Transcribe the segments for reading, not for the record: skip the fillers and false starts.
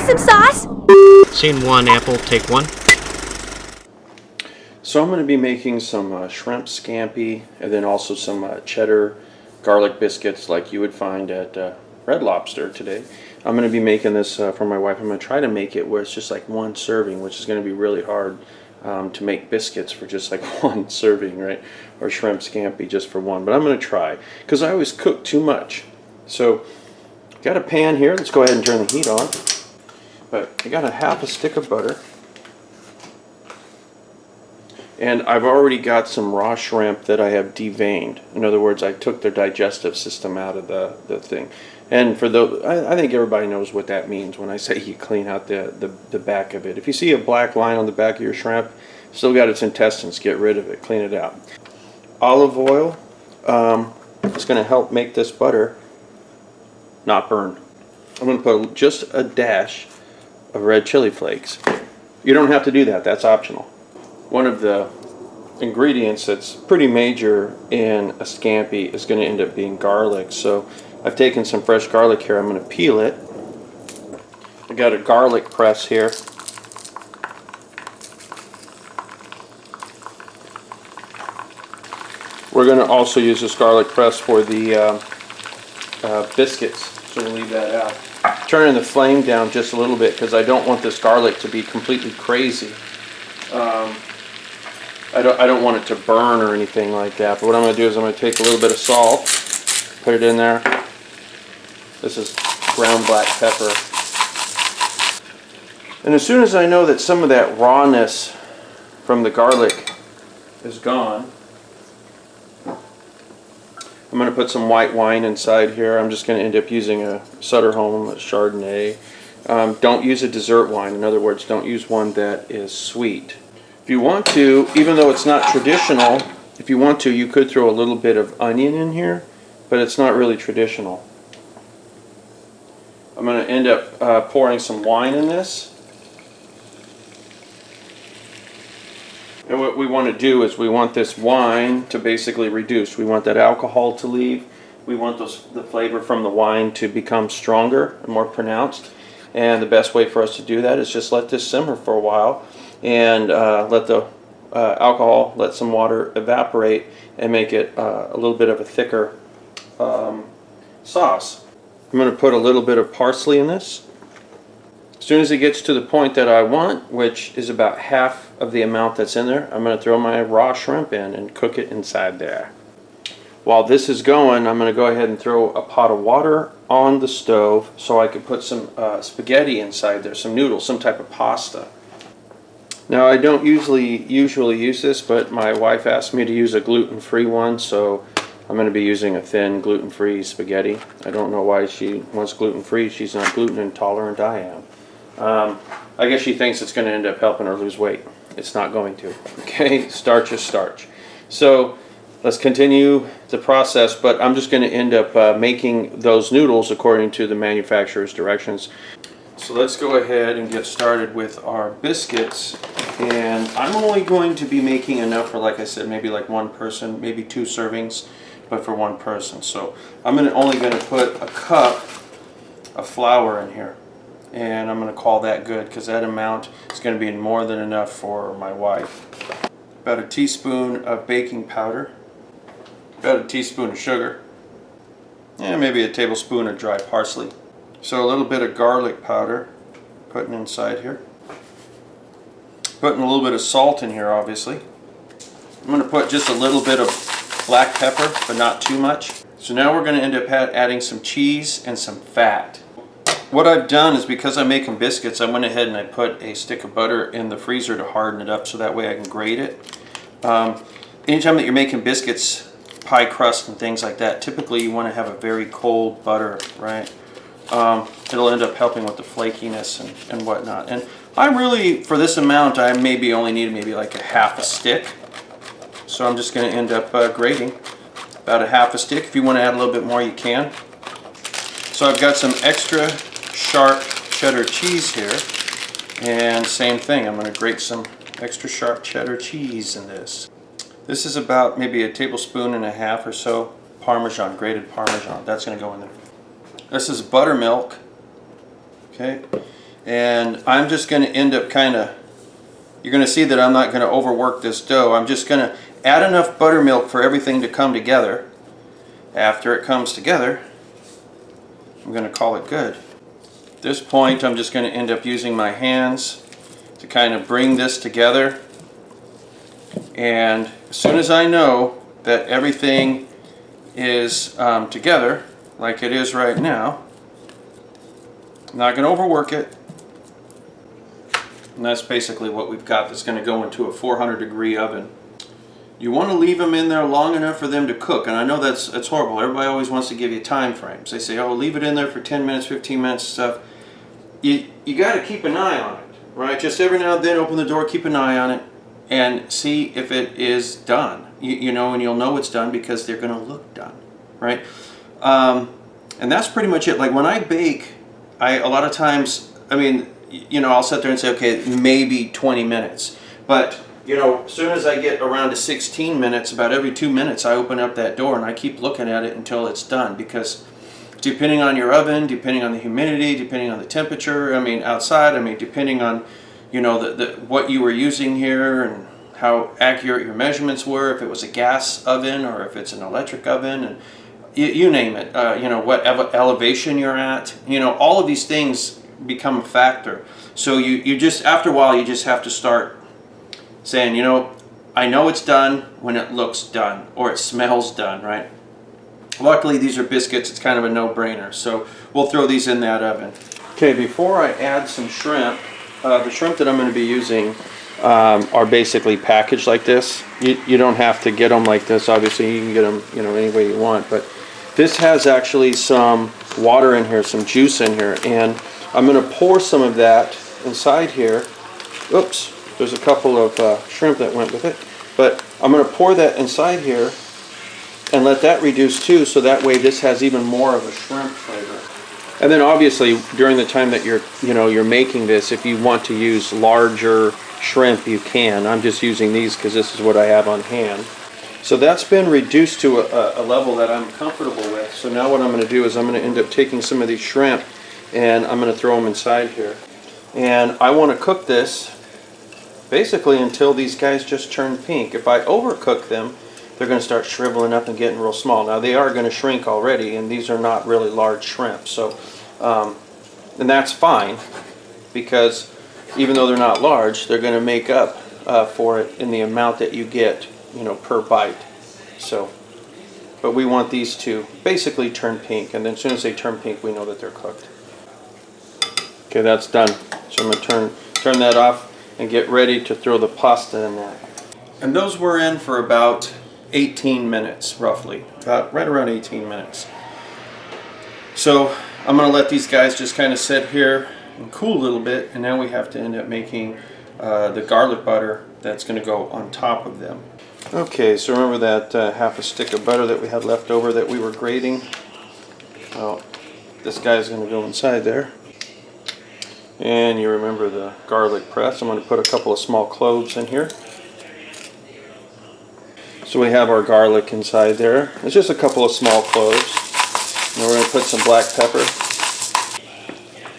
some sauce? Scene 1, Apple, take 1. So I'm going to be making some shrimp scampi and then also some cheddar garlic biscuits like you would find at Red Lobster today. I'm going to be making this for my wife. I'm going to try to make it where it's just like one serving, which is going to be really hard to make biscuits for just like one serving, right? Or shrimp scampi just for one. But I'm going to try because I always cook too much. So got a pan here. Let's go ahead and turn the heat on. But I got a half a stick of butter. And I've already got some raw shrimp that I have deveined. In other words, I took their digestive system out of the thing. And for those, I think everybody knows what that means when I say you clean out the back of it. If you see a black line on the back of your shrimp, still got its intestines, get rid of it, clean it out. Olive oil is going to help make this butter not burn. I'm going to put just a dash of red chili flakes. You don't have to do that, that's optional. One of the ingredients that's pretty major in a scampi is going to end up being garlic. So I've taken some fresh garlic here. I'm going to peel it. I got a garlic press here. We're going to also use this garlic press for the biscuits, so we'll leave that out. Turning the flame down just a little bit because I don't want this garlic to be completely crazy. I don't want it to burn or anything like that, but what I'm going to do is I'm going to take a little bit of salt, put it in there. This is ground black pepper. And as soon as I know that some of that rawness from the garlic is gone, I'm going to put some white wine inside here. I'm just going to end up using a Sutter Home, a Chardonnay. Don't use a dessert wine. In other words, don't use one that is sweet. If you want to, even though it's not traditional, if you want to, you could throw a little bit of onion in here, but it's not really traditional. I'm going to end up pouring some wine in this. And what we want to do is we want this wine to basically reduce. We want that alcohol to leave. We want the flavor from the wine to become stronger and more pronounced. And the best way for us to do that is just let this simmer for a while and let the alcohol, let some water evaporate and make it a little bit of a thicker sauce. I'm going to put a little bit of parsley in this. As soon as it gets to the point that I want, which is about half of the amount that's in there, I'm going to throw my raw shrimp in and cook it inside there. While this is going, I'm going to go ahead and throw a pot of water on the stove so I can put some spaghetti inside there, some noodles, some type of pasta. Now I don't usually use this, but my wife asked me to use a gluten-free one, so I'm going to be using a thin gluten-free spaghetti. I don't know why she wants gluten-free. She's not gluten intolerant. I am. I guess she thinks it's going to end up helping her lose weight. It's not going to. Okay, starch is starch. So let's continue the process, but I'm just going to end up making those noodles according to the manufacturer's directions. So let's go ahead and get started with our biscuits. And I'm only going to be making enough for, like I said, maybe like one person, maybe 2 servings, but for one person. So I'm only going to put a cup of flour in here. And I'm going to call that good because that amount is going to be more than enough for my wife. About a teaspoon of baking powder. About a teaspoon of sugar. And maybe a tablespoon of dry parsley. So a little bit of garlic powder, putting inside here. Putting a little bit of salt in here, obviously. I'm going to put just a little bit of black pepper, but not too much. So now we're going to end up adding some cheese and some fat. What I've done is, because I'm making biscuits, I went ahead and I put a stick of butter in the freezer to harden it up so that way I can grate it. Anytime that you're making biscuits, pie crust and things like that, typically you want to have a very cold butter, right? It'll end up helping with the flakiness and whatnot. And I really, for this amount, I maybe only need maybe like a half a stick. So I'm just going to end up grating about a half a stick. If you want to add a little bit more, you can. So I've got some extra sharp cheddar cheese here. And same thing, I'm going to grate some extra sharp cheddar cheese in this. This is about maybe a tablespoon and a half or so Parmesan, grated Parmesan. That's going to go in there. This is buttermilk. Okay. And I'm just going to end up kind of, you're going to see that I'm not going to overwork this dough. I'm just going to add enough buttermilk for everything to come together. After it comes together, I'm going to call it good. At this point, I'm just going to end up using my hands to kind of bring this together. And as soon as I know that everything is together, like it is right now, I'm not going to overwork it. And that's basically what we've got. That's going to go into a 400-degree oven. You want to leave them in there long enough for them to cook. And I know that's horrible. Everybody always wants to give you time frames. They say, oh, leave it in there for 10 minutes, 15 minutes, stuff. You got to keep an eye on it, right? Just every now and then open the door, keep an eye on it, and see if it is done. You know, and you'll know it's done because they're going to look done, right? And that's pretty much it. Like when I bake, a lot of times, I mean, you know, I'll sit there and say, okay, maybe 20 minutes. But, you know, as soon as I get around to 16 minutes, about every 2 minutes, I open up that door and I keep looking at it until it's done. Because depending on your oven, depending on the humidity, depending on the temperature, I mean, outside, I mean, depending on, you know, what you were using here and how accurate your measurements were, if it was a gas oven or if it's an electric oven, and you name it, you know, what elevation you're at, you know, all of these things become a factor. So you just, after a while, you just have to start saying, you know, I know it's done when it looks done or it smells done, right? Luckily, these are biscuits. It's kind of a no-brainer. So we'll throw these in that oven. Okay, before I add some shrimp, the shrimp that I'm going to be using are basically packaged like this. You don't have to get them like this. Obviously, you can get them, you know, any way you want. But this has actually some water in here, some juice in here, and I'm going to pour some of that inside here. Oops, there's a couple of shrimp that went with it. But I'm going to pour that inside here and let that reduce too, so that way this has even more of a shrimp flavor. And then obviously during the time that you're making this, if you want to use larger shrimp, you can. I'm just using these because this is what I have on hand. So that's been reduced to a level that I'm comfortable with. So now what I'm going to do is I'm going to end up taking some of these shrimp and I'm going to throw them inside here. And I want to cook this basically until these guys just turn pink. If I overcook them, they're going to start shriveling up and getting real small. Now they are going to shrink already, and these are not really large shrimp. So, and that's fine, because even though they're not large, they're going to make up for it in the amount that you get, you know, per bite. So, but we want these to basically turn pink, and then as soon as they turn pink, we know that they're cooked. Okay, that's done. So I'm going to turn that off and get ready to throw the pasta in that. And those were in for about 18 minutes, roughly, right around 18 minutes. So I'm going to let these guys just kind of sit here and cool a little bit, and now we have to end up making the garlic butter that's going to go on top of them. Okay, so remember that half a stick of butter that we had left over that we were grating? Well, this guy's going to go inside there. And you remember the garlic press. I'm going to put a couple of small cloves in here. So we have our garlic inside there. It's just a couple of small cloves. And we're going to put some black pepper.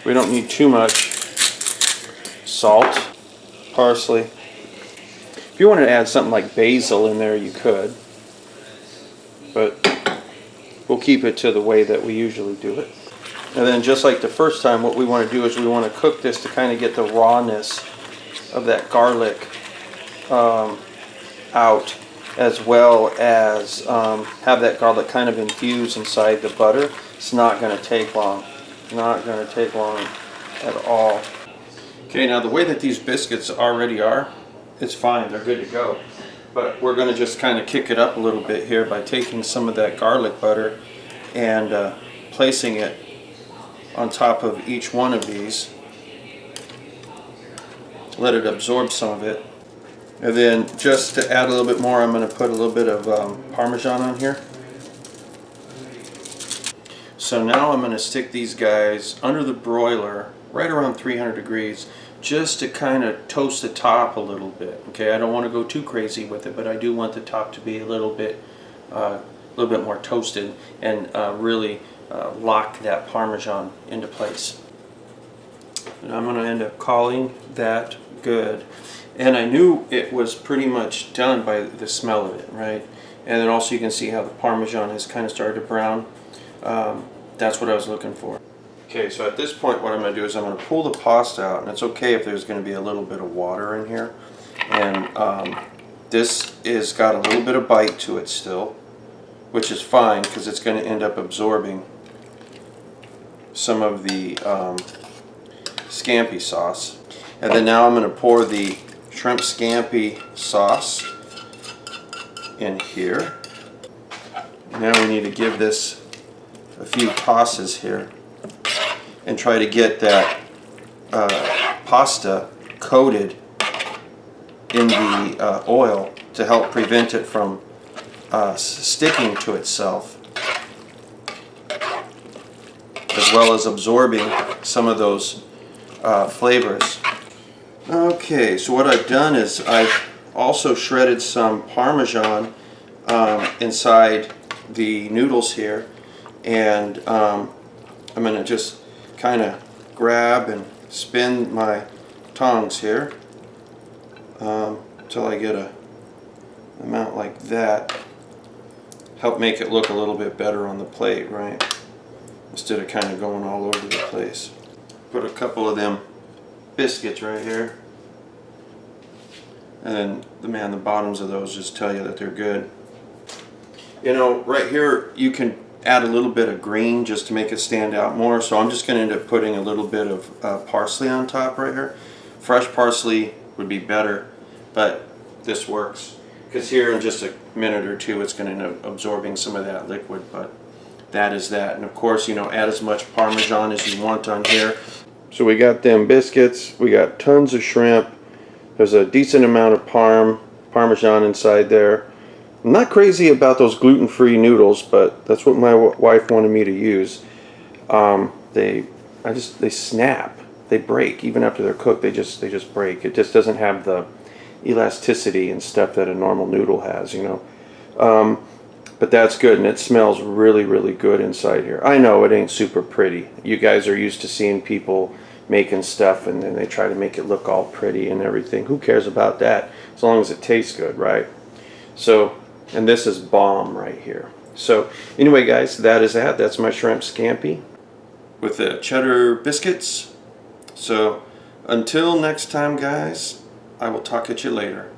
We don't need too much salt, parsley. If you wanted to add something like basil in there, you could. But we'll keep it to the way that we usually do it. And then just like the first time, what we want to do is we want to cook this to kind of get the rawness of that garlic out, as well as have that garlic kind of infuse inside the butter. It's not going to take long. Not going to take long at all. Okay, now the way that these biscuits already are, it's fine. They're good to go. But we're going to just kind of kick it up a little bit here by taking some of that garlic butter and placing it on top of each one of these. Let it absorb some of it. And then just to add a little bit more, I'm going to put a little bit of Parmesan on here. So now I'm going to stick these guys under the broiler right around 300 degrees just to kind of toast the top a little bit. Okay, I don't want to go too crazy with it, but I do want the top to be a little bit more toasted and really lock that Parmesan into place. And I'm going to end up calling that good. And I knew it was pretty much done by the smell of it, right? And then also you can see how the Parmesan has kind of started to brown. That's what I was looking for. Okay, so at this point what I'm going to do is I'm going to pull the pasta out, and it's okay if there's going to be a little bit of water in here. And this is got a little bit of bite to it still, which is fine because it's going to end up absorbing some of the scampi sauce. And then now I'm going to pour the shrimp scampi sauce in here. Now we need to give this a few tosses here and try to get that pasta coated in the oil to help prevent it from sticking to itself, as well as absorbing some of those flavors. Okay, so what I've done is I've also shredded some Parmesan inside the noodles here, and I'm going to just kind of grab and spin my tongs here until I get a amount like that. Help make it look a little bit better on the plate, right? Instead of kind of going all over the place. Put a couple of them biscuits right here. And then, the bottoms of those just tell you that they're good. You know, right here you can add a little bit of green just to make it stand out more. So I'm just going to end up putting a little bit of parsley on top right here. Fresh parsley would be better, but this works. Because here in just a minute or two it's going to end up absorbing some of that liquid, but that is that. And of course, you know, add as much Parmesan as you want on here. So we got them biscuits, we got tons of shrimp, there's a decent amount of Parmesan inside there. I'm not crazy about those gluten-free noodles, but that's what my wife wanted me to use. They snap, they break even after they're cooked. They just break. It just doesn't have the elasticity and stuff that a normal noodle has, you know. But that's good, and it smells really, really good inside here. I know it ain't super pretty. You guys are used to seeing people making stuff and then they try to make it look all pretty and everything. Who cares about that as long as it tastes good, right? So, and this is bomb right here. So anyway guys, that is that. That's my shrimp scampi with the cheddar biscuits. So until next time guys, I will talk at you later.